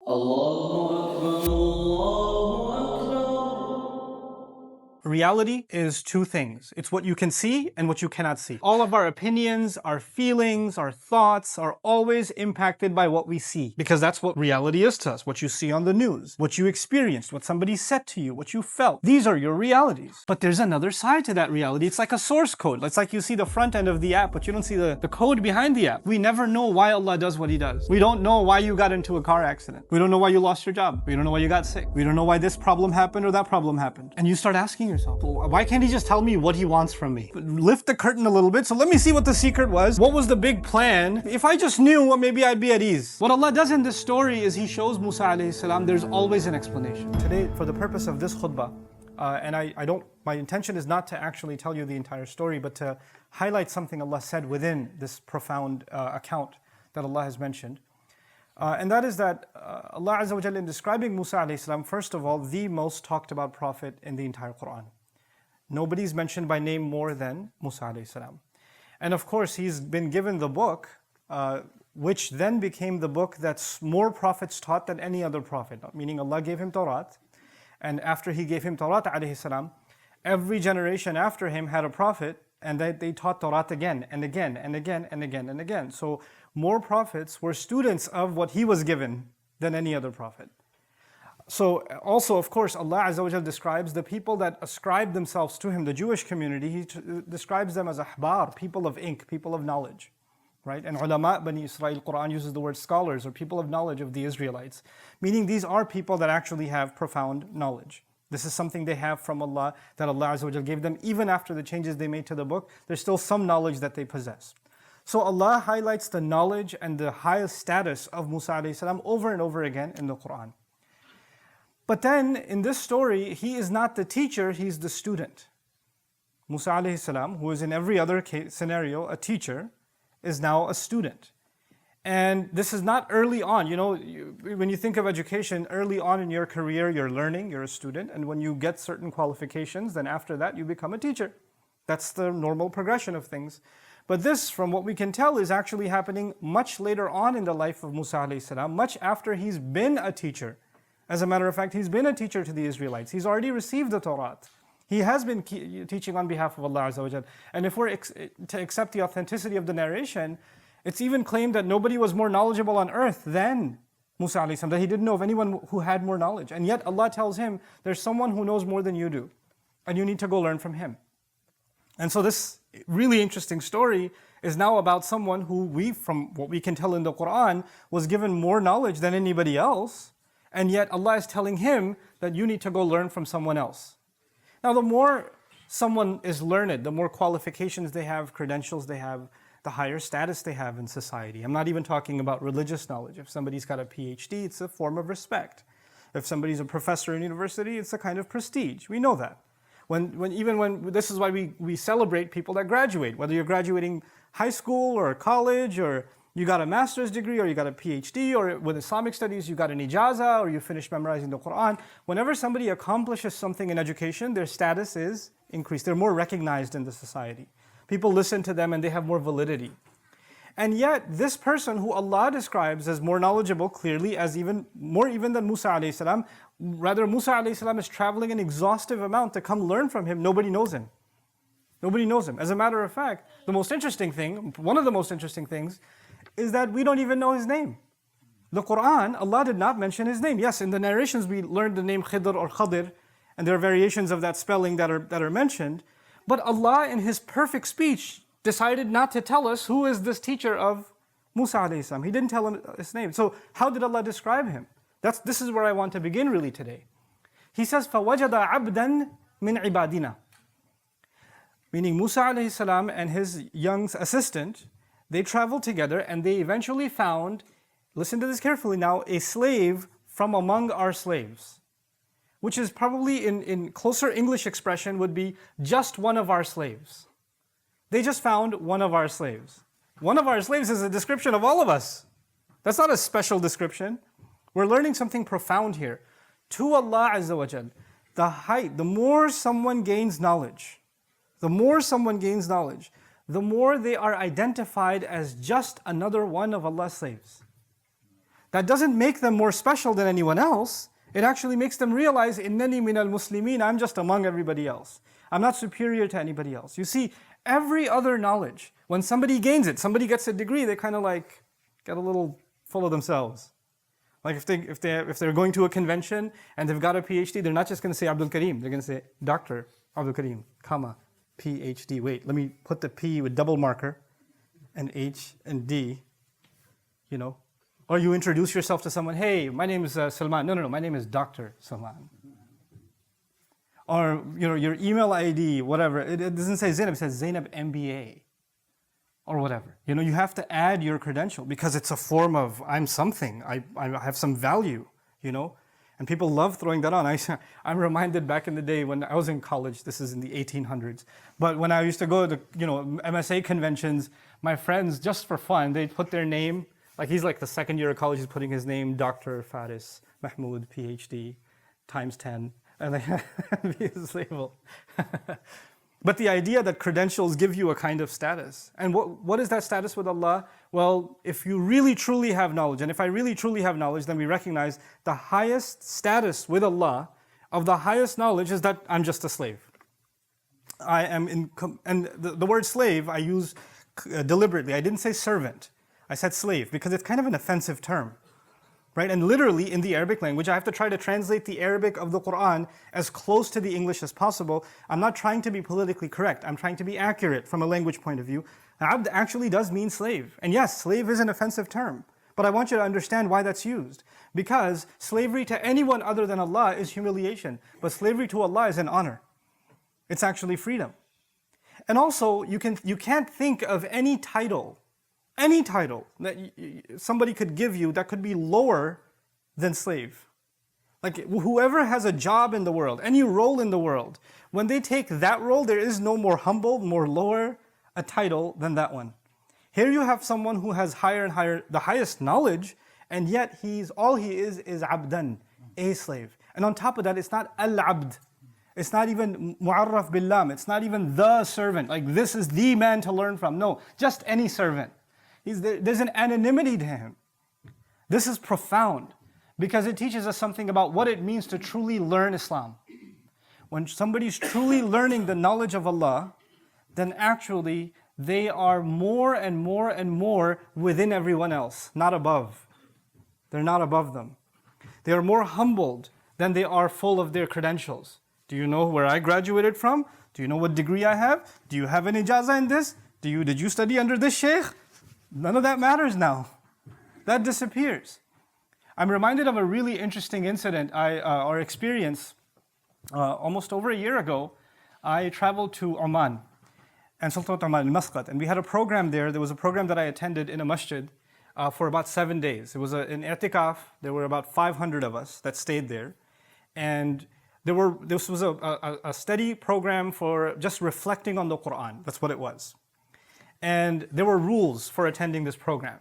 الله أكبر الله أكبر. Reality is two things. It's what you can see and what you cannot see. All of our opinions, our feelings, our thoughts are always impacted by what we see, because that's what reality is to us. What you see on the news, what you experienced, what somebody said to you, what you felt. These are your realities. But there's another side to that reality. It's like a source code. It's like you see the front end of the app, but you don't see the code behind the app. We never know why Allah does what He does. We don't know why you got into a car accident. We don't know why you lost your job. We don't know why you got sick. We don't know why this problem happened or that problem happened. And you start asking yourself, why can't He just tell me what He wants from me? Lift the curtain a little bit, so let me see what the secret was. What was the big plan? If I just knew, well, maybe I'd be at ease. What Allah does in this story is He shows Musa alayhi salam there's always an explanation. Today, for the purpose of this khutbah, and my intention is not to actually tell you the entire story, but to highlight something Allah said within this profound account that Allah has mentioned. And that is that Allah Azza wa Jalla, in describing Musa alayhi salam, first of all, the most talked about prophet in the entire Qur'an. Nobody's mentioned by name more than Musa alayhi salam. And of course, he's been given the book, which then became the book that's more prophets taught than any other prophet. Meaning Allah gave him Torah, and after He gave him Torah alayhi salam, every generation after him had a prophet, and they taught Torah again and again and again and again and again. So more prophets were students of what he was given than any other prophet. So also, of course, Allah Azza wa Jal describes the people that ascribe themselves to Him, the Jewish community. He describes them as ahbar, people of ink, people of knowledge. Right? And ulama, Bani Israel, Qur'an uses the word scholars, or people of knowledge of the Israelites. Meaning these are people that actually have profound knowledge. This is something they have from Allah, that Allah Azza wa Jal gave them. Even after the changes they made to the book, there's still some knowledge that they possess. So Allah highlights the knowledge and the highest status of Musa alayhi salam over and over again in the Qur'an. But then in this story, he is not the teacher, he's the student. Musa alayhi salam, who is in every other scenario a teacher, is now a student. And this is not early on. You know, when you think of education, early on in your career, you're learning, you're a student, and when you get certain qualifications, then after that you become a teacher. That's the normal progression of things. But this, from what we can tell, is actually happening much later on in the life of Musa alayhi salam, much after he's been a teacher. As a matter of fact, he's been a teacher to the Israelites. He's already received the Torah. He has been teaching on behalf of Allah Azza wa Jal. And if we're to accept the authenticity of the narration, it's even claimed that nobody was more knowledgeable on earth than Musa alayhi salam, that he didn't know of anyone who had more knowledge. And yet Allah tells him, there's someone who knows more than you do, and you need to go learn from him. And so this really interesting story is now about someone who from what we can tell in the Qur'an, was given more knowledge than anybody else, and yet Allah is telling him that you need to go learn from someone else. Now the more someone is learned, the more qualifications they have, credentials they have, the higher status they have in society. I'm not even talking about religious knowledge. If somebody's got a PhD, it's a form of respect. If somebody's a professor in university, it's a kind of prestige. We know that. This is why we celebrate people that graduate, whether you're graduating high school or college, or you got a master's degree, or you got a PhD, or with Islamic studies you got an ijazah, or you finished memorizing the Qur'an. Whenever somebody accomplishes something in education, their status is increased. They're more recognized in the society. People listen to them and they have more validity. And yet, this person who Allah describes as more knowledgeable, clearly, as more than Musa alayhi salam, rather Musa alayhi salam is traveling an exhaustive amount to come learn from him. Nobody knows him. Nobody knows him. As a matter of fact, one of the most interesting things, is that we don't even know his name. The Qur'an, Allah did not mention his name. Yes, in the narrations we learned the name Khidr or Khadir, and there are variations of that spelling that are mentioned. But Allah, in His perfect speech, decided not to tell us who is this teacher of Musa alayhi salam. He didn't tell him his name. So how did Allah describe him? This is where I want to begin really today. He says, فَوَجَدَ عَبْدًا مِنْ عِبَادِنَا. Meaning Musa alayhi salam and his young assistant, they traveled together and they eventually found, listen to this carefully now, a slave from among our slaves. Which is probably in closer English expression would be just one of our slaves. They just found one of our slaves. One of our slaves is a description of all of us. That's not a special description. We're learning something profound here. To Allah Azza wa Jal, the more someone gains knowledge, the more they are identified as just another one of Allah's slaves. That doesn't make them more special than anyone else. It actually makes them realize, innani min al-muslimin, I'm just among everybody else. I'm not superior to anybody else. You see, every other knowledge, when somebody gains it, somebody gets a degree, they kind of like get a little full of themselves. Like if they're going to a convention and they've got a PhD, they're not just going to say Abdul Karim, they're going to say Dr. Abdul Karim, comma, PhD. Wait, let me put the P with double marker and H and D, you know. Or you introduce yourself to someone, hey, my name is Salman. No, my name is Dr. Salman. Or your email ID, whatever. It doesn't say Zainab, it says Zainab MBA. Or whatever. You have to add your credential because it's a form of I'm something. I have some value, And people love throwing that on. I'm reminded back in the day when I was in college, this is in the 1800s, but when I used to go to MSA conventions, my friends, just for fun, they'd put their name, like he's like the second year of college, he's putting his name, Dr. Faris Mahmoud, PhD, times 10, and they have his label. But the idea that credentials give you a kind of status. And what is that status with Allah? Well, if you really truly have knowledge, and if I really truly have knowledge, then we recognize the highest status with Allah, of the highest knowledge, is that I'm just a slave. And the word slave I use deliberately. I didn't say servant. I said slave because it's kind of an offensive term. Right? And literally in the Arabic language, I have to try to translate the Arabic of the Qur'an as close to the English as possible. I'm not trying to be politically correct. I'm trying to be accurate from a language point of view. Abd actually does mean slave. And yes, slave is an offensive term. But I want you to understand why that's used. Because slavery to anyone other than Allah is humiliation. But slavery to Allah is an honor. It's actually freedom. And also, you can't think of any title that somebody could give you that could be lower than slave. Like whoever has a job in the world, any role in the world, when they take that role, there is no more humble, more lower a title than that one. Here you have someone who has higher and higher, the highest knowledge, and yet all he is abdan, a slave. And on top of that, it's not al-abd. It's not even mu'arraf billam. It's not even the servant. Like this is the man to learn from. No, just any servant. There's an anonymity to him. This is profound because it teaches us something about what it means to truly learn Islam. When somebody's truly learning the knowledge of Allah, then actually they are more and more and more within everyone else, not above. They're not above them. They are more humbled than they are full of their credentials. Do you know where I graduated from? Do you know what degree I have? Do you have an ijazah in this? Did you study under this sheikh? None of that matters now. That disappears. I'm reminded of a really interesting incident or experience. Almost over a year ago, I traveled to Oman and Sultanate Oman, Muscat, and we had a program there. There was a program that I attended in a masjid for about 7 days. It was an i'tikaf. There were about 500 of us that stayed there. And this was a steady program for just reflecting on the Qur'an. That's what it was. And there were rules for attending this program.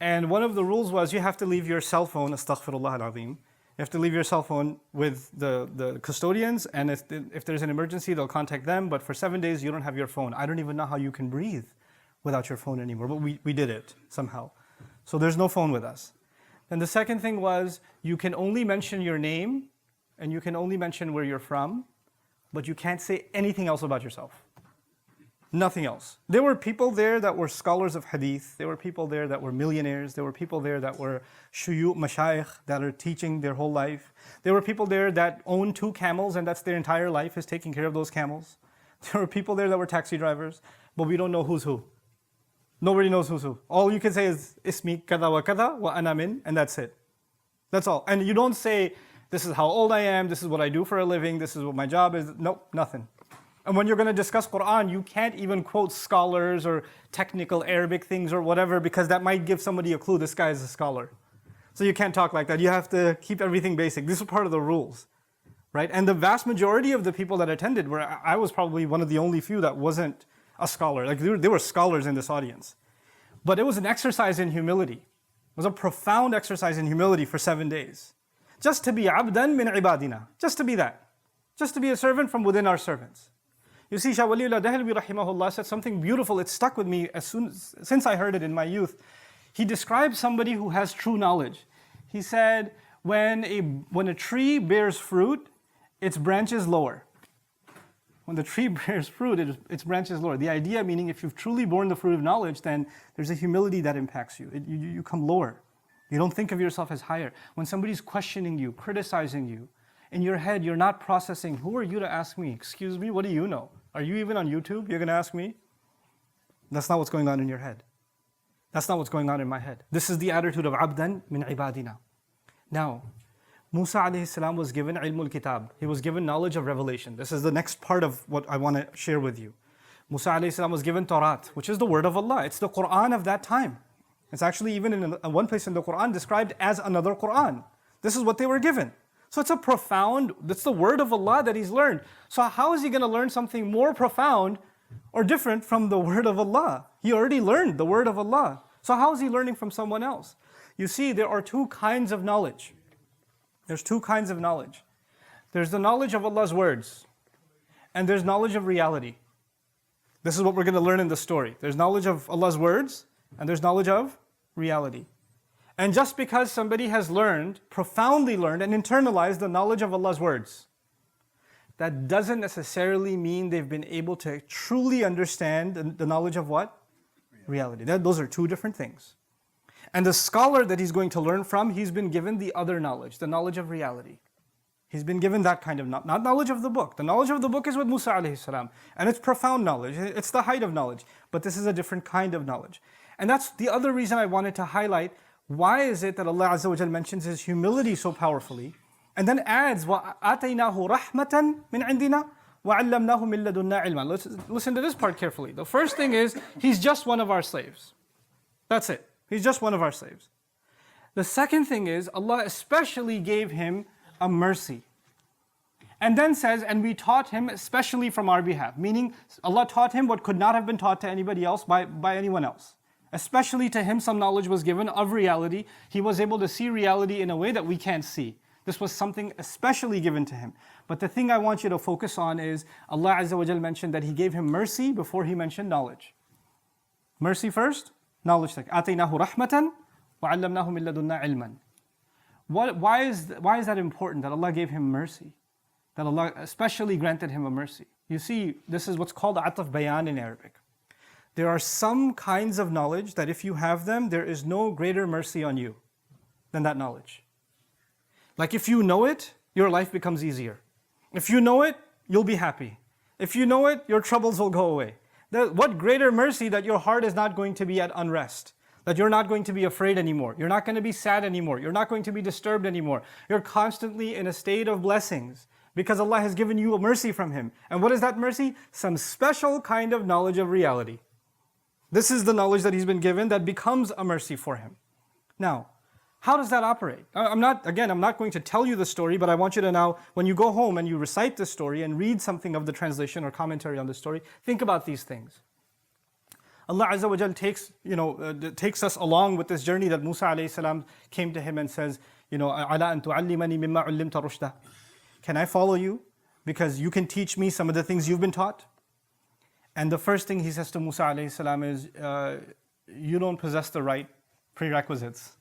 And one of the rules was you have to leave your cell phone, astaghfirullah al-azim. You have to leave your cell phone with the custodians, and if there's an emergency, they'll contact them. But for 7 days, you don't have your phone. I don't even know how you can breathe without your phone anymore, but we did it somehow. So there's no phone with us. And the second thing was you can only mention your name, and you can only mention where you're from, but you can't say anything else about yourself. Nothing else. There were people there that were scholars of hadith. There were people there that were millionaires. There were people there that were shuyukh, mashayikh, that are teaching their whole life. There were people there that own 2 camels and that's their entire life is taking care of those camels. There were people there that were taxi drivers, but we don't know who's who. Nobody knows who's who. All you can say is, ismi kada wa kada wa ana min, and that's it. That's all. And you don't say, this is how old I am, this is what I do for a living, this is what my job is. Nope, nothing. And when you're going to discuss Qur'an, you can't even quote scholars or technical Arabic things or whatever, because that might give somebody a clue, this guy is a scholar. So you can't talk like that. You have to keep everything basic. This is part of the rules, right? And the vast majority of the people that attended I was probably one of the only few that wasn't a scholar. Like there were scholars in this audience. But it was an exercise in humility. It was a profound exercise in humility for 7 days. Just to be abdan min ibadina. Just to be that. Just to be a servant from within our servants. You see, Shah Waliullah Dehlvi rahimahullah said something beautiful. It stuck with me since I heard it in my youth. He described somebody who has true knowledge. He said, when a tree bears fruit, its branches lower. When the tree bears fruit, its branches lower. The idea meaning if you've truly borne the fruit of knowledge, then there's a humility that impacts you. You come lower. You don't think of yourself as higher. When somebody's questioning you, criticizing you, in your head you're not processing, who are you to ask me? Excuse me, what do you know? Are you even on YouTube? You're going to ask me? That's not what's going on in your head. That's not what's going on in my head. This is the attitude of abdan min ibadina. Now, Musa alayhi salam was given ilmul kitab. He was given knowledge of revelation. This is the next part of what I want to share with you. Musa alayhi salam was given Tawrat, which is the word of Allah. It's the Qur'an of that time. It's actually even in one place in the Qur'an described as another Qur'an. This is what they were given. So it's a profound, that's the word of Allah that he's learned. So how is he going to learn something more profound or different from the word of Allah? He already learned the word of Allah. So how is he learning from someone else? You see, there are two kinds of knowledge. There's two kinds of knowledge. There's the knowledge of Allah's words, and there's knowledge of reality. This is what we're going to learn in the story. There's knowledge of Allah's words, and there's knowledge of reality. And just because somebody has learned, profoundly learned, and internalized the knowledge of Allah's words, that doesn't necessarily mean they've been able to truly understand the knowledge of what? Reality. Those are two different things. And the scholar that he's going to learn from, he's been given the other knowledge, the knowledge of reality. He's been given that kind of knowledge, not knowledge of the book. The knowledge of the book is with Musa alayhi salam, and it's profound knowledge, it's the height of knowledge, but this is a different kind of knowledge. And that's the other reason I wanted to highlight, why is it that Allah Azza wa Jal mentions His humility so powerfully, and then adds, وَآتَيْنَاهُ رَحْمَةً مِنْ عِنْدِنَا وَعَلَّمْنَاهُ مِنْ لَدُنَّا عِلْمًا. Listen to this part carefully. The first thing is, he's just one of our slaves. That's it. He's just one of our slaves. The second thing is, Allah especially gave him a mercy. And then says, and we taught him especially from our behalf. Meaning, Allah taught him what could not have been taught to anybody else by anyone else. Especially to him, some knowledge was given of reality. He was able to see reality in a way that we can't see. This was something especially given to him. But the thing I want you to focus on is, Allah Azza wa Jal mentioned that He gave him mercy before He mentioned knowledge. Mercy first, knowledge second. آتَيْنَاهُ رَحْمَةً وَعَلَّمْنَاهُ مِنْ لَدُنَّا عِلْمًا. Why is that important, that Allah gave him mercy? That Allah especially granted him a mercy? You see, this is what's called ataf bayan in Arabic. There are some kinds of knowledge that if you have them, there is no greater mercy on you than that knowledge. Like if you know it, your life becomes easier. If you know it, you'll be happy. If you know it, your troubles will go away. What greater mercy that your heart is not going to be at unrest, that you're not going to be afraid anymore, you're not going to be sad anymore, you're not going to be disturbed anymore. You're constantly in a state of blessings because Allah has given you a mercy from Him. And what is that mercy? Some special kind of knowledge of reality. This is the knowledge that he's been given that becomes a mercy for him. Now, how does that operate? I'm not going to tell you the story, but I want you to now, when you go home and you recite the story and read something of the translation or commentary on the story, think about these things. Allah Azza wa Jal takes us along with this journey that Musa alayhi salam came to him and says, "Ala an tu'allimani mimma 'ullimta rushda." Can I follow you? Because you can teach me some of the things you've been taught. And the first thing he says to Musa alayhi salam is, you don't possess the right prerequisites.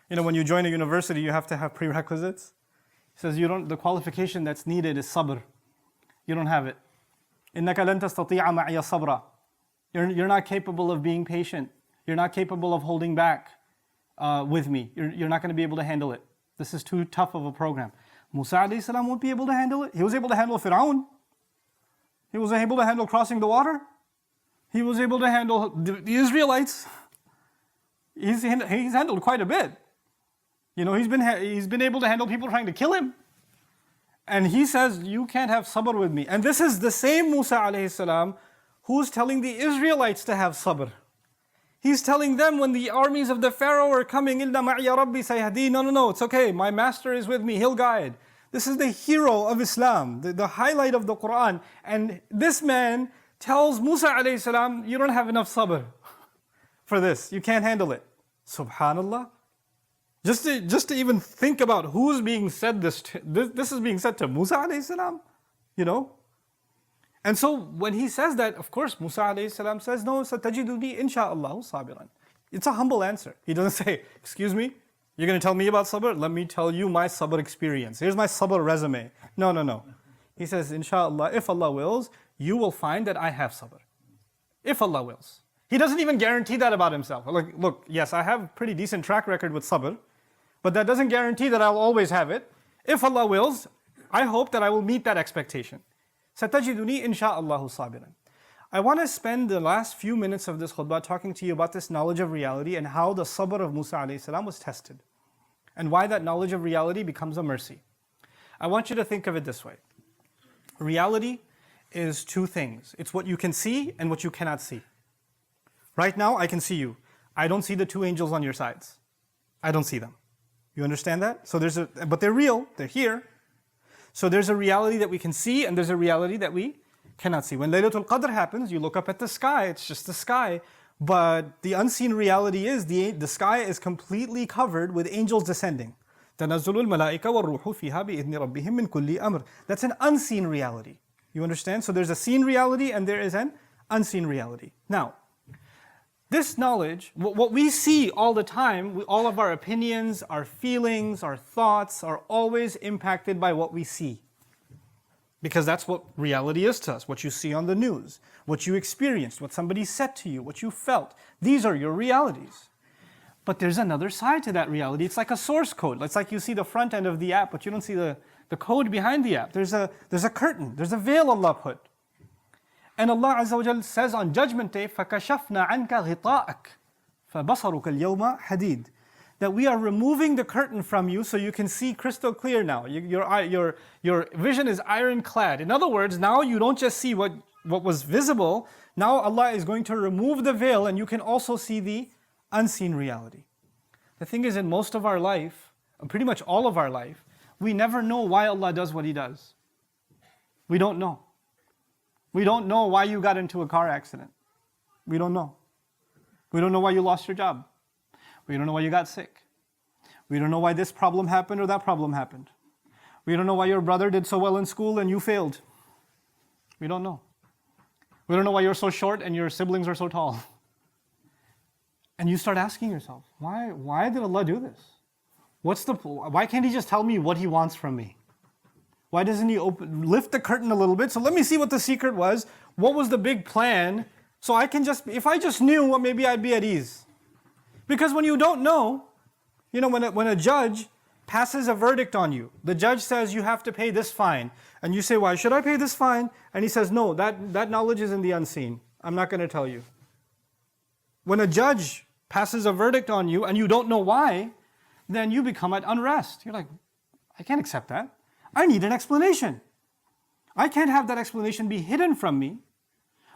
When you join a university, you have to have prerequisites. He says, the qualification that's needed is sabr. You don't have it. إِنَّكَ لَن تَسْتَطِيعَ مَعِيَ صَبْرًا. You're not capable of being patient. You're not capable of holding back with me. You're not going to be able to handle it. This is too tough of a program. Musa alayhi salam won't be able to handle it. He was able to handle Fir'aun. He was able to handle crossing the water. He was able to handle the Israelites. He's handled quite a bit. He's been able to handle people trying to kill him. And he says, you can't have sabr with me. And this is the same Musa alayhi salam who's telling the Israelites to have sabr. He's telling them when the armies of the Pharaoh are coming, إِلَّا مَعِيَ رَبِّي سَيَهْدِينَ. No, it's okay. My master is with me. He'll guide. This is the hero of Islam, the highlight of the Qur'an. And this man tells Musa alayhi salam, you don't have enough sabr for this. You can't handle it. Subhanallah. Just to even think about who's being said this is being said to Musa alayhi salam, And so when he says that, of course, Musa alayhi salam says, no, satajiduni insha'Allah sabiran. It's a humble answer. He doesn't say, excuse me, you're going to tell me about sabr? Let me tell you my sabr experience. Here's my sabr resume. No, no, no. He says, inshallah, if Allah wills, you will find that I have sabr. If Allah wills. He doesn't even guarantee that about himself. Like, look, yes, I have a pretty decent track record with sabr, but that doesn't guarantee that I'll always have it. If Allah wills, I hope that I will meet that expectation. سَتَجِدُنِي إِنْ شَاءَ اللَّهُ صَابِرًا. I want to spend the last few minutes of this khutbah talking to you about this knowledge of reality and how the sabr of Musa alayhi salam was tested. And why that knowledge of reality becomes a mercy. I want you to think of it this way. Reality is two things. It's what you can see and what you cannot see. Right now, I can see you. I don't see the two angels on your sides. I don't see them. You understand that? So but they're real, they're here. So there's a reality that we can see and there's a reality that we cannot see. When Laylatul Qadr happens, you look up at the sky, it's just the sky. But the unseen reality is the sky is completely covered with angels descending. تَنَزُّلُ الْمَلَائِكَ وَالرُّوحُ فِيهَا بِإِذْنِ رَبِّهِمْ مِنْ كُلِّ أَمْرٍ. That's an unseen reality. You understand? So there's a seen reality and there is an unseen reality. Now, this knowledge, what we see all the time, all of our opinions, our feelings, our thoughts are always impacted by what we see. Because that's what reality is to us, what you see on the news, what you experienced, what somebody said to you, what you felt. These are your realities. But there's another side to that reality. It's like a source code. It's like you see the front end of the app, but you don't see the code behind the app. There's a curtain, there's a veil Allah put. And Allah Azza wa Jal says on Judgment Day, فَكَشَفْنَا عَنْكَ غِطَاءَكَ فَبَصَرُكَ الْيَوْمَ حَدِيدٌ. That we are removing the curtain from you so you can see crystal clear now. Your vision is ironclad. In other words, now you don't just see what was visible. Now Allah is going to remove the veil and you can also see the unseen reality. The thing is, in most of our life, pretty much all of our life, we never know why Allah does what He does. We don't know. We don't know why you got into a car accident. We don't know. We don't know why you lost your job. We don't know why you got sick. We don't know why this problem happened or that problem happened. We don't know why your brother did so well in school and you failed. We don't know. We don't know why you're so short and your siblings are so tall. And you start asking yourself, why did Allah do this? Why can't He just tell me what He wants from me? Why doesn't He lift the curtain a little bit? So let me see what the secret was. What was the big plan? So if I just knew, well, maybe I'd be at ease. Because when you don't know, when a judge passes a verdict on you, the judge says you have to pay this fine. And you say, why should I pay this fine? And he says, no, that knowledge is in the unseen. I'm not going to tell you. When a judge passes a verdict on you and you don't know why, then you become at unrest. You're like, I can't accept that. I need an explanation. I can't have that explanation be hidden from me.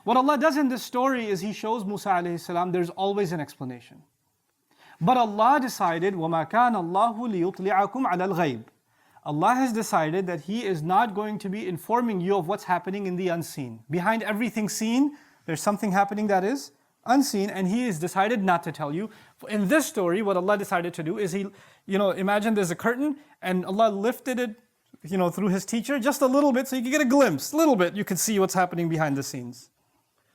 What Allah does in this story is He shows Musa alayhi salam there's always an explanation. But Allah decided, وَمَا كَانَ اللَّهُ لِيُطْلِعَكُمْ عَلَى الْغَيْبِ. Allah has decided that He is not going to be informing you of what's happening in the unseen. Behind everything seen, there's something happening that is unseen, and He has decided not to tell you. In this story, what Allah decided to do is imagine there's a curtain, and Allah lifted it, through His teacher, just a little bit, so you can get a glimpse, a little bit, you can see what's happening behind the scenes.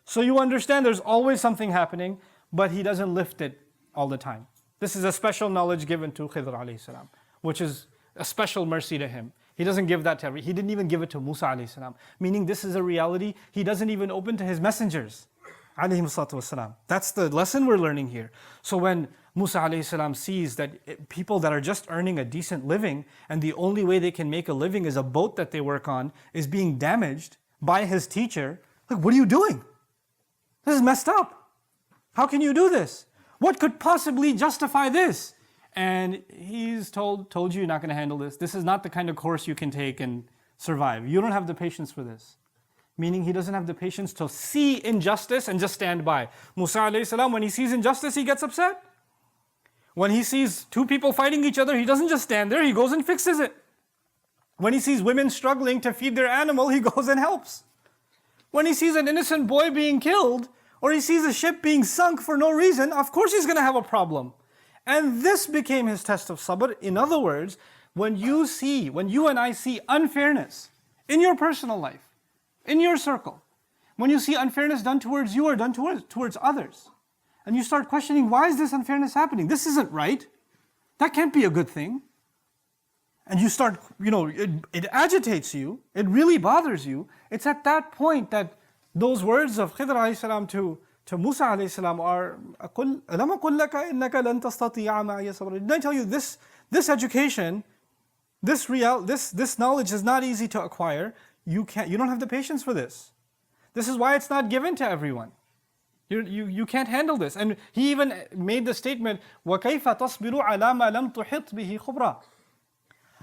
So you understand there's always something happening, but He doesn't lift it all the time. This is a special knowledge given to Khidr alayhi salam, which is a special mercy to him. He doesn't give that to He didn't even give it to Musa alayhi salam. Meaning this is a reality He doesn't even open to His messengers alayhi salatu wasalam. That's the lesson we're learning here. So when Musa alayhi salam sees that people that are just earning a decent living and the only way they can make a living is a boat that they work on is being damaged by his teacher, like, what are you doing? This is messed up. How can you do this? What could possibly justify this? And he's told you you're not going to handle this. This is not the kind of course you can take and survive. You don't have the patience for this. Meaning he doesn't have the patience to see injustice and just stand by. Musa alayhi salam, when he sees injustice, he gets upset. When he sees two people fighting each other, he doesn't just stand there, he goes and fixes it. When he sees women struggling to feed their animal, he goes and helps. When he sees an innocent boy being killed, or he sees a ship being sunk for no reason, of course he's going to have a problem. And this became his test of sabr. In other words, when you and I see unfairness in your personal life, in your circle, when you see unfairness done towards you or done towards others, And you start questioning, why is this unfairness happening? This isn't right. That can't be a good thing. And you start, it agitates you. It really bothers you. It's at that point that those words of Khidr alayhi salam to Musa alayhi salam are, أَلَمَ قُلْ لَكَ إِنَّكَ لَن تَسْتَطِيعَ مَعِيَ صَبْرًا. Didn't I tell you this education, this knowledge is not easy to acquire. You don't have the patience for this. This is why it's not given to everyone. You can't handle this. And he even made the statement, وَكَيْفَ تَصْبِرُ عَلَى مَا لَمْ تُحِطْ بِهِ خُبْرًا.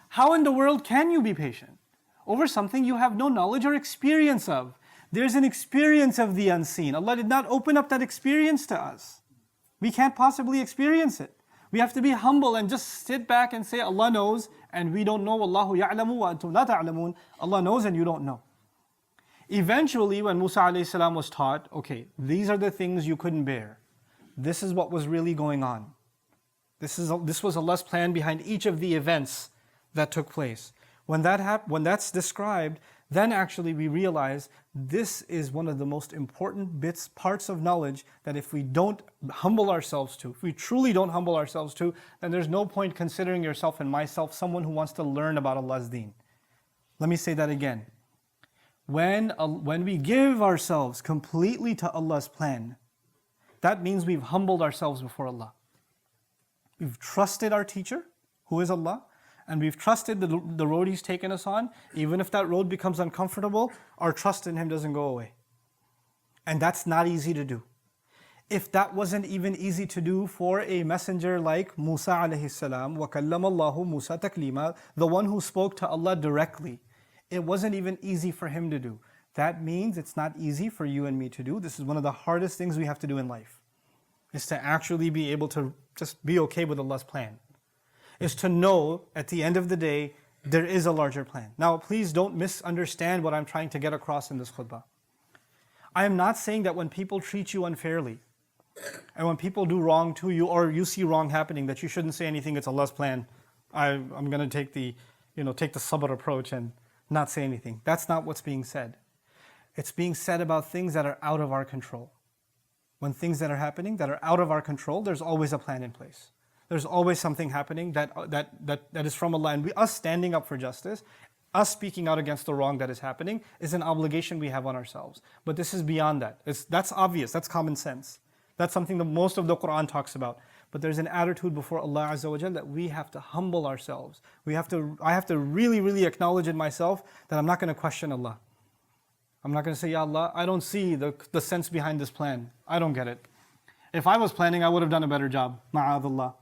How in the world can you be patient over something you have no knowledge or experience of? There's an experience of the unseen. Allah did not open up that experience to us. We can't possibly experience it. We have to be humble and just sit back and say, Allah knows and we don't know. Wallahu ya'lamu wa antum la ta'lamun. Allah knows and you don't know. Eventually, when Musa alayhi salam was taught, okay, these are the things you couldn't bear. This is what was really going on. This was Allah's plan behind each of the events that took place. When that's described, then actually we realize this is one of the most important parts of knowledge that if we don't humble ourselves to, if we truly don't humble ourselves to, then there's no point considering yourself and myself someone who wants to learn about Allah's deen. Let me say that again. When we give ourselves completely to Allah's plan, that means we've humbled ourselves before Allah. We've trusted our teacher, who is Allah, and we've trusted the road He's taken us on. Even if that road becomes uncomfortable, our trust in Him doesn't go away. And that's not easy to do. If that wasn't even easy to do for a messenger like Musa alayhi salam, وَكَلَّمَ اللَّهُ مُوسَى تَكْلِيمًا, the one who spoke to Allah directly, it wasn't even easy for him to do. That means it's not easy for you and me to do. This is one of the hardest things we have to do in life, is to actually be able to just be okay with Allah's plan. Is to know at the end of the day, there is a larger plan. Now, please don't misunderstand what I'm trying to get across in this khutbah. I am not saying that when people treat you unfairly, and when people do wrong to you, or you see wrong happening, that you shouldn't say anything, it's Allah's plan. I'm going to take the sabr approach and not say anything. That's not what's being said. It's being said about things that are out of our control. When things that are happening that are out of our control, there's always a plan in place. There's always something happening that is from Allah. And us standing up for justice, us speaking out against the wrong that is happening, is an obligation we have on ourselves. But this is beyond that. That's obvious, that's common sense. That's something that most of the Qur'an talks about. But there's an attitude before Allah Azza wa Jal that we have to humble ourselves. I have to really, really acknowledge in myself that I'm not going to question Allah. I'm not going to say, Ya Allah, I don't see the sense behind this plan. I don't get it. If I was planning, I would have done a better job. Ma'adallah.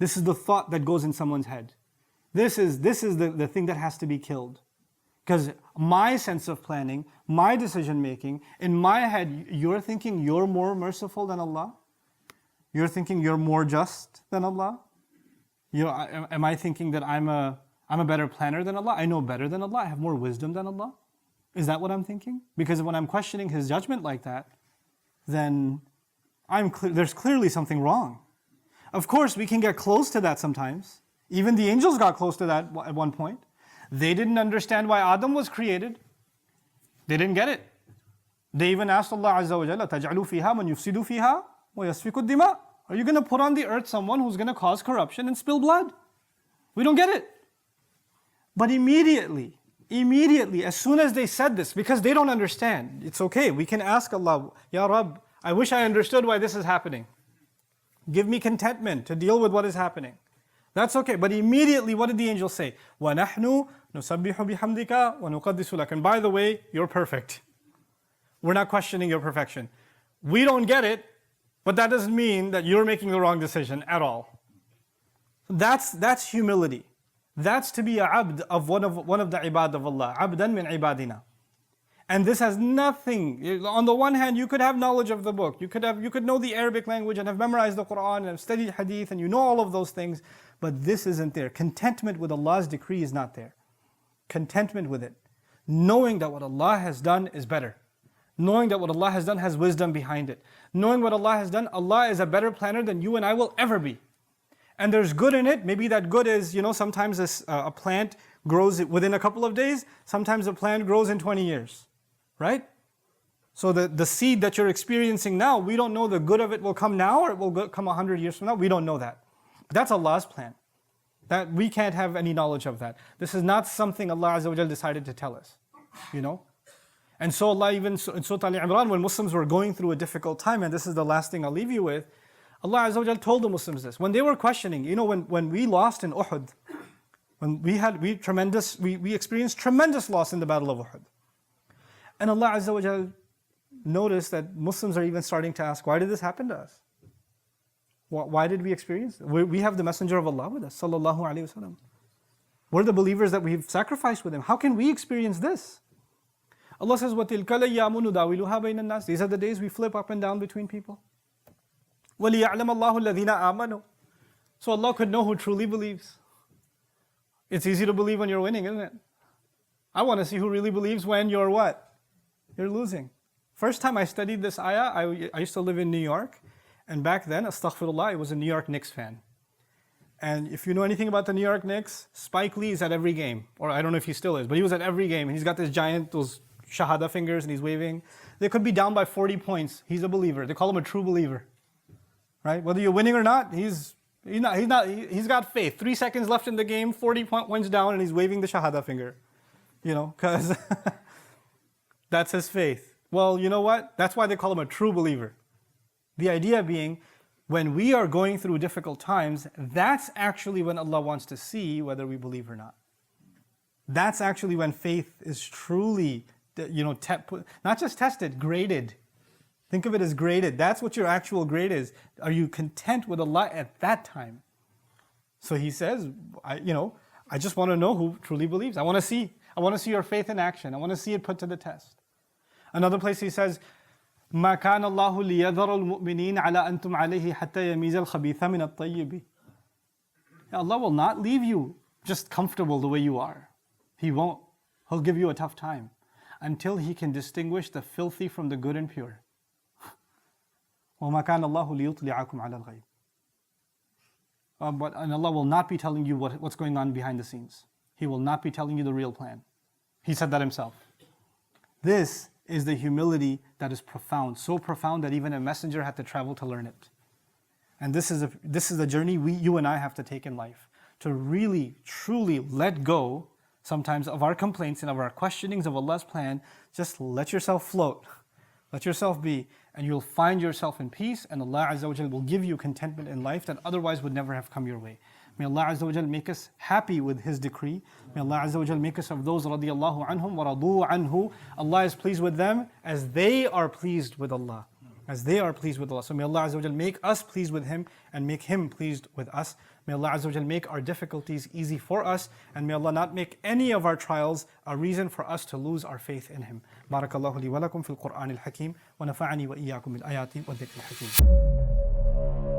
This is the thought that goes in someone's head. This is the thing that has to be killed. Because my sense of planning, my decision making, in my head, you're thinking you're more merciful than Allah? You're thinking you're more just than Allah? Am I thinking that I'm a better planner than Allah? I know better than Allah? I have more wisdom than Allah? Is that what I'm thinking? Because when I'm questioning His judgment like that, then there's clearly something wrong. Of course, we can get close to that sometimes. Even the angels got close to that at one point. They didn't understand why Adam was created. They didn't get it. They even asked Allah Azza wa Jalla, تَجْعَلُوا فِيهَا مَنْ يُفْسِدُ فِيهَا وَيَسْفِكُ الدِّمَاء. Are you going to put on the earth someone who's going to cause corruption and spill blood? We don't get it. But immediately, as soon as they said this, because they don't understand, it's okay. We can ask Allah, Ya Rabb, I wish I understood why this is happening. Give me contentment to deal with what is happening. That's okay. But immediately, what did the angel say? وَنَحْنُ نُسَبِّحُ بِحَمْدِكَ وَنُقَدِّسُ لَكَ. And by the way, you're perfect. We're not questioning your perfection. We don't get it, but that doesn't mean that you're making the wrong decision at all. That's humility. That's to be a abd of one of the ibad of Allah. Abdan min ibadina. And this has nothing. On the one hand, you could have knowledge of the book. You could know the Arabic language and have memorized the Qur'an and have studied hadith and you know all of those things. But this isn't there. Contentment with Allah's decree is not there. Contentment with it. Knowing that what Allah has done is better. Knowing that what Allah has done has wisdom behind it. Knowing what Allah has done, Allah is a better planner than you and I will ever be. And there's good in it. Maybe that good is, sometimes a plant grows within a couple of days. Sometimes a plant grows in 20 years. Right? So the seed that you're experiencing now, we don't know the good of it will come now or it will come 100 years from now. We don't know that. That's Allah's plan. That we can't have any knowledge of that. This is not something Allah Azza wa Jal decided to tell us. You know? And so Allah even in Surah Al-Imran, when Muslims were going through a difficult time, and this is the last thing I'll leave you with, Allah Azza wa Jal told the Muslims this. When they were questioning, you know, when we lost in Uhud, when we experienced tremendous loss in the Battle of Uhud. And Allah Azza wa Jal noticed that Muslims are even starting to ask, why did this happen to us? Why did we experience it? We have the Messenger of Allah with us, sallallahu alaihi wasallam. We're the believers that we've sacrificed with him. How can we experience this? Allah says, وَتِلْكَ الْأَيَّامُ نُدَاوِلُهَا بَيْنَ النَّاسِ. These are the days we flip up and down between people. وَلِيَعْلَمَ اللَّهُ الَّذِينَ آمَنُوا. So Allah could know who truly believes. It's easy to believe when you're winning, isn't it? I want to see who really believes when you're what? You're losing. First time I studied this ayah, I used to live in New York. And back then, astaghfirullah, I was a New York Knicks fan. And if you know anything about the New York Knicks, Spike Lee is at every game. Or I don't know if he still is, but he was at every game. And he's got this giant, those shahada fingers, and he's waving. They could be down by 40 points. He's a believer. They call him a true believer. Right? Whether you're winning or not, he's got faith. 3 seconds left in the game, 40 points down, and he's waving the shahada finger. You know, because that's his faith. Well, you know what? That's why they call him a true believer. The idea being, when we are going through difficult times, that's actually when Allah wants to see whether we believe or not. That's actually when faith is truly, not just tested, graded. Think of it as graded. That's what your actual grade is. Are you content with Allah at that time? So he says, I just want to know who truly believes. I want to see your faith in action. I want to see it put to the test. Another place he says, ما كان الله ليذر المؤمنين على أنتم عليه حتى يميز الخبيث من الطيب. Allah will not leave you just comfortable the way you are. He won't. He'll give you a tough time until He can distinguish the filthy from the good and pure. وما كان الله ليطلعكم على الغيب. And Allah will not be telling you what's going on behind the scenes. He will not be telling you the real plan. He said that Himself. This is the humility that is profound, so profound that even a messenger had to travel to learn it. And this is the journey you and I have to take in life, to really, truly let go sometimes of our complaints and of our questionings of Allah's plan. Just let yourself float, let yourself be, and you'll find yourself in peace, and Allah Azza wa Jal will give you contentment in life that otherwise would never have come your way. May Allah Azza wa Jal make us happy with His decree. May Allah Azza wa Jal make us of those radiyallahu anhum wa radu anhu. Allah is pleased with them as they are pleased with Allah. As they are pleased with Allah. So may Allah Azza wa Jal make us pleased with Him and make Him pleased with us. May Allah Azza wa Jal make our difficulties easy for us, and may Allah not make any of our trials a reason for us to lose our faith in Him. Barakallahu li wa lakum fil Qur'an al-Hakim wa nafa'ani wa iyyakum bil ayati wa dhikr al-Hakim.